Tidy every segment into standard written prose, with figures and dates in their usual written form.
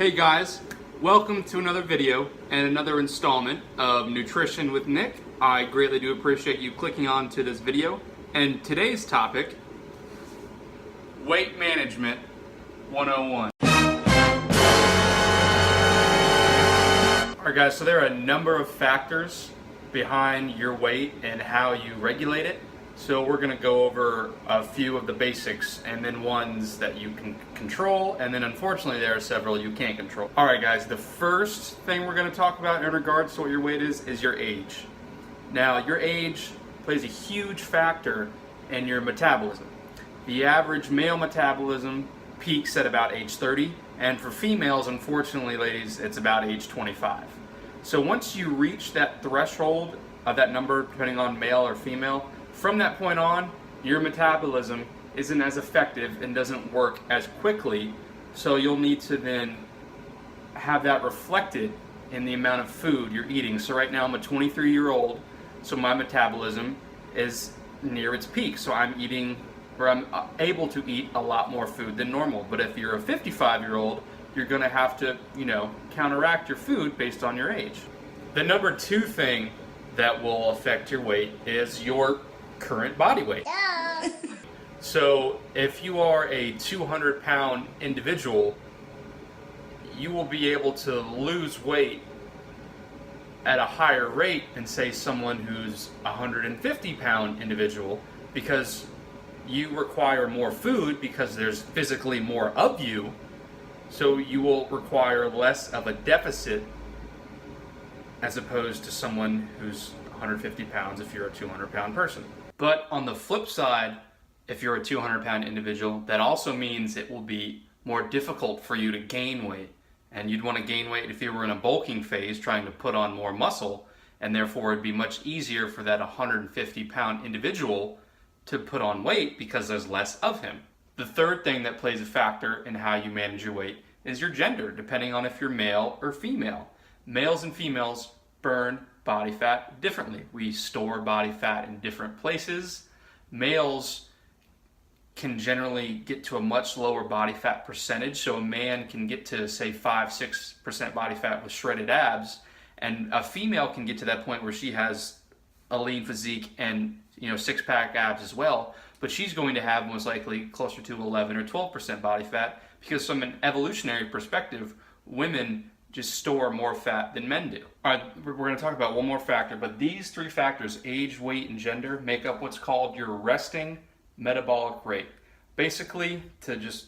Hey guys, welcome to another video and another installment of Nutrition with Nick. I greatly do appreciate you clicking on to this video. And today's topic, Weight Management 101. Alright guys, so there are a number of factors behind your weight and how you regulate it. So we're going to go over a few of the basics and then ones that you can control, and then unfortunately there are several you can't control. Alright guys, the first thing we're going to talk about in regards to what your weight is your age. Now your age plays a huge factor in your metabolism. The average male metabolism peaks at about age 30, and for females, unfortunately ladies, it's about age 25. So once you reach that threshold of that number, depending on male or female, from that point on, your metabolism isn't as effective and doesn't work as quickly, so you'll need to then have that reflected in the amount of food you're eating. So right now I'm a 23-year-old, so my metabolism is near its peak, so I'm able to eat a lot more food than normal. But if you're a 55-year-old, you're going to have to, counteract your food based on your age. The number two thing that will affect your weight is your current body weight. So if you are a 200-pound individual, you will be able to lose weight at a higher rate than, say, someone who's a 150-pound individual, because you require more food because there's physically more of you, so you will require less of a deficit as opposed to someone who's 150 pounds if you're a 200-pound person. But on the flip side, if you're a 200-pound individual, that also means it will be more difficult for you to gain weight. And you'd want to gain weight if you were in a bulking phase trying to put on more muscle, and therefore it'd be much easier for that 150-pound individual to put on weight because there's less of him. The third thing that plays a factor in how you manage your weight is your gender, depending on if you're male or female. Males and females burn body fat differently. We store body fat in different places. Males can generally get to a much lower body fat percentage, so a man can get to, say, 5-6% body fat with shredded abs, and a female can get to that point where she has a lean physique and six-pack abs as well, but she's going to have most likely closer to 11 or 12% body fat, because from an evolutionary perspective, women just store more fat than men do. All right, we're going to talk about one more factor, but these three factors, age, weight, and gender, make up what's called your resting metabolic rate. Basically, to just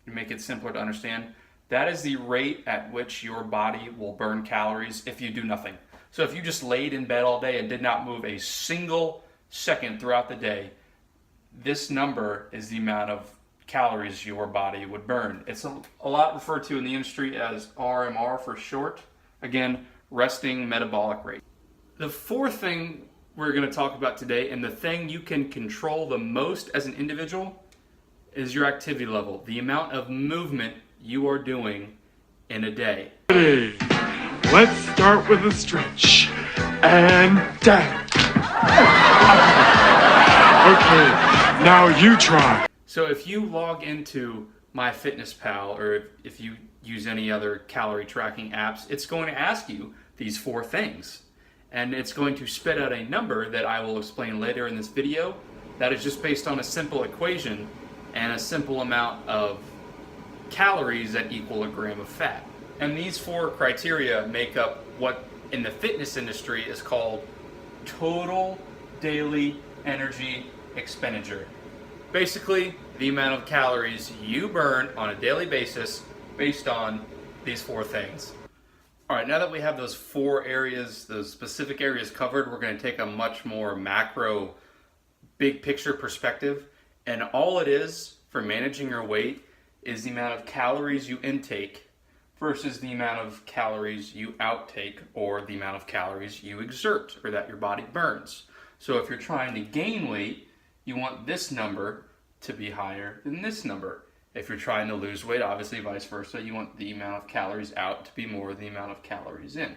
make it simpler to understand, that is the rate at which your body will burn calories if you do nothing. So if you just laid in bed all day and did not move a single second throughout the day, this number is the amount of calories your body would burn. It's a lot referred to in the industry as RMR for short. Again, resting metabolic rate. The fourth thing we're going to talk about today, and the thing you can control the most as an individual, is your activity level, the amount of movement you are doing in a day. Let's start with a stretch and down. Okay, now you try. So if you log into MyFitnessPal, or if you use any other calorie tracking apps, it's going to ask you these four things. And it's going to spit out a number that I will explain later in this video that is just based on a simple equation and a simple amount of calories that equal a gram of fat. And these four criteria make up what in the fitness industry is called total daily energy expenditure. Basically, the amount of calories you burn on a daily basis based on these four things. All right, now that we have those four areas, those specific areas covered, we're going to take a much more macro, big picture perspective. And all it is for managing your weight is the amount of calories you intake versus the amount of calories you outtake, or the amount of calories you exert or that your body burns. So if you're trying to gain weight, you want this number to be higher than this number. If you're trying to lose weight, obviously vice versa, you want the amount of calories out to be more than the amount of calories in.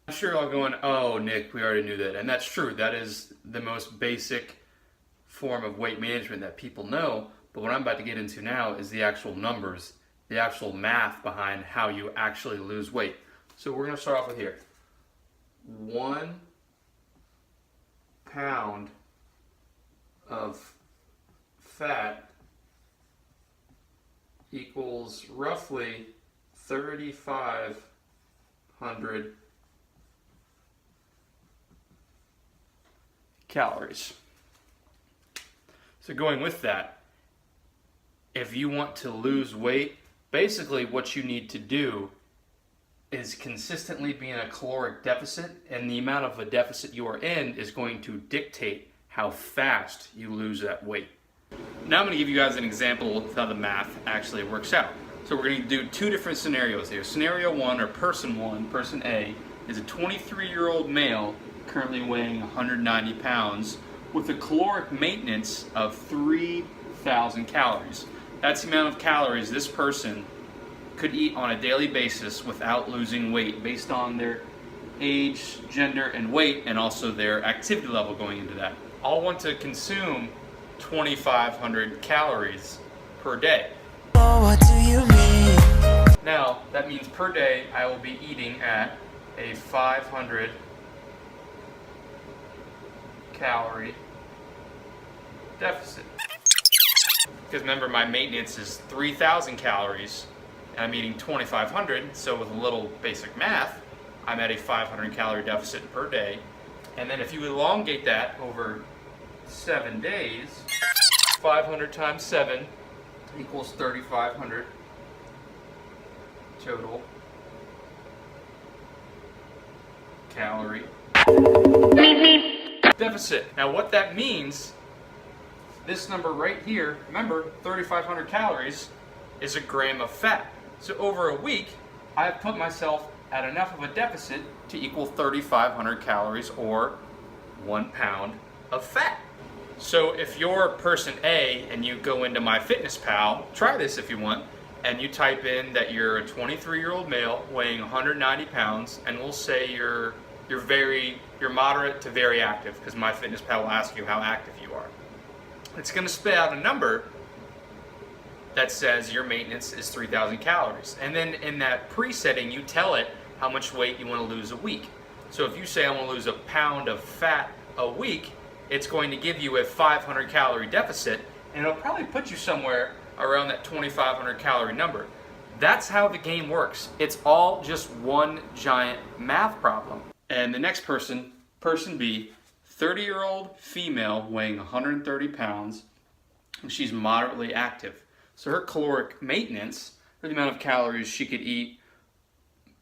I'm sure you're all going, oh, Nick, we already knew that. And that's true. That is the most basic form of weight management that people know. But what I'm about to get into now is the actual numbers the actual math behind how you actually lose weight. So we're going to start off with here. 1 pound of fat equals roughly 3,500 calories. So going with that, if you want to lose weight, basically what you need to do is consistently be in a caloric deficit, and the amount of a deficit you are in is going to dictate how fast you lose that weight. Now I'm going to give you guys an example of how the math actually works out. So we're going to do two different scenarios here. Scenario 1, or person A, is a 23-year-old male currently weighing 190 pounds with a caloric maintenance of 3,000 calories. That's the amount of calories this person could eat on a daily basis without losing weight, based on their age, gender, and weight, and also their activity level going into that. I'll want to consume 2,500 calories per day. What do you mean? Now, that means per day I will be eating at a 500 calorie deficit. Because remember, my maintenance is 3,000 calories, and I'm eating 2,500, so with a little basic math, I'm at a 500 calorie deficit per day. And then if you elongate that over 7 days, 500 times 7 equals 3,500 total calorie deficit. Now what that means, this number right here, remember 3,500 calories is a gram of fat. So over a week, I've put myself at enough of a deficit to equal 3,500 calories, or 1 pound of fat. So if you're person A and you go into MyFitnessPal, try this if you want, and you type in that you're a 23-year-old male weighing 190 pounds, and we'll say you're moderate to very active, because MyFitnessPal will ask you how active you are. It's going to spit out a number that says your maintenance is 3,000 calories. And then in that presetting, you tell it how much weight you want to lose a week. So if you say I want to lose a pound of fat a week, it's going to give you a 500 calorie deficit, and it'll probably put you somewhere around that 2,500 calorie number. That's how the game works. It's all just one giant math problem. And the next person, person B, 30-year-old female weighing 130 pounds, she's moderately active. So her caloric maintenance, or the amount of calories she could eat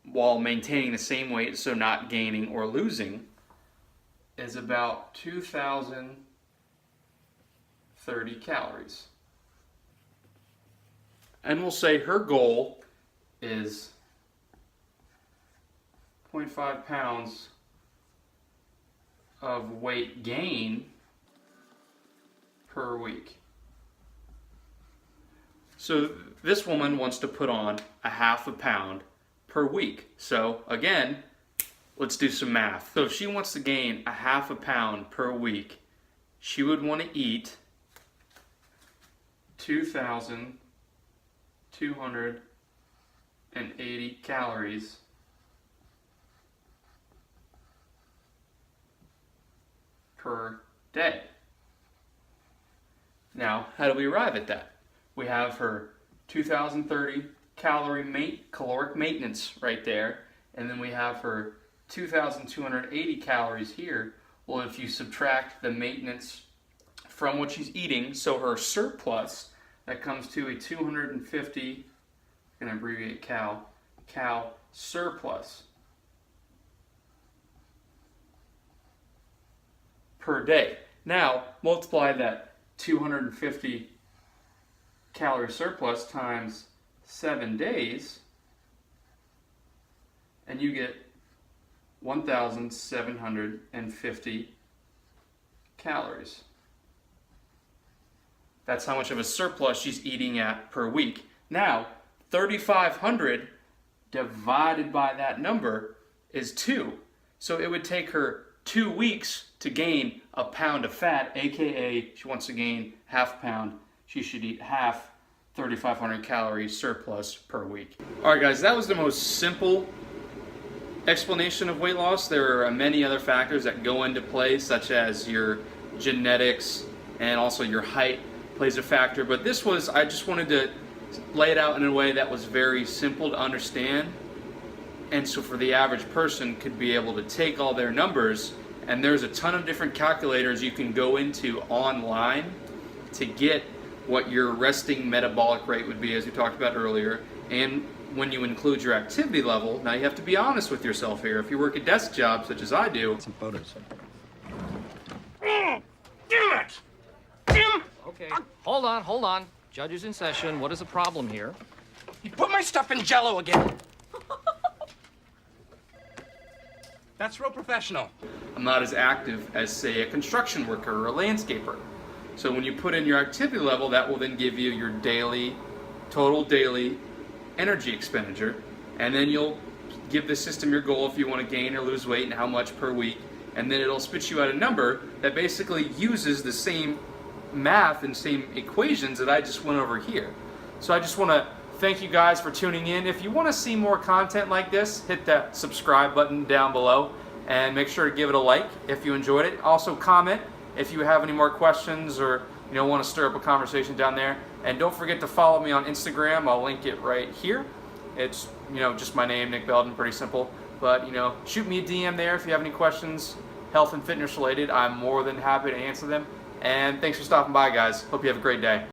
while maintaining the same weight, so not gaining or losing, is about 2,030 calories. And we'll say her goal is 0.5 pounds of weight gain per week. So this woman wants to put on a half a pound per week. So again, let's do some math. So if she wants to gain a half a pound per week, she would want to eat 2,280 calories per day. Now, how do we arrive at that? We have her 2,030 caloric maintenance right there, and then we have her 2,280 calories here. Well, if you subtract the maintenance from what she's eating, so her surplus, that comes to a 250, I'm going to abbreviate cal surplus per day. Now, multiply that 250 calorie surplus times 7 days, and you get 1,750 calories. That's how much of a surplus she's eating at per week. Now, 3,500 divided by that number is 2. So it would take her 2 weeks to gain a pound of fat, aka she wants to gain half a pound. She should eat half 3,500 calorie surplus per week. All right, guys, that was the most simple explanation of weight loss. There are many other factors that go into play, such as your genetics and also your height plays a factor. But this was, I just wanted to lay it out in a way that was very simple to understand. And so for the average person could be able to take all their numbers, and there's a ton of different calculators you can go into online to get what your resting metabolic rate would be, as we talked about earlier, and when you include your activity level. Now you have to be honest with yourself here. If you work a desk job such as I do, Some photos. Damn it! Damn! Okay, hold on. Judge is in session. What is the problem here? You put my stuff in Jell-O again. That's real professional. I'm not as active as, say, a construction worker or a landscaper. So when you put in your activity level, that will then give you your total daily energy expenditure, and then you'll give the system your goal if you want to gain or lose weight and how much per week, and then it'll spit you out a number that basically uses the same math and same equations that I just went over here. So I just want to thank you guys for tuning in. If you want to see more content like this, hit that subscribe button down below and make sure to give it a like if you enjoyed it. Also comment if you have any more questions or want to stir up a conversation down there. And don't forget to follow me on Instagram. I'll link it right here. It's just my name, Nick Belden, pretty simple. But shoot me a DM there if you have any questions, health and fitness related. I'm more than happy to answer them. And thanks for stopping by, guys. Hope you have a great day.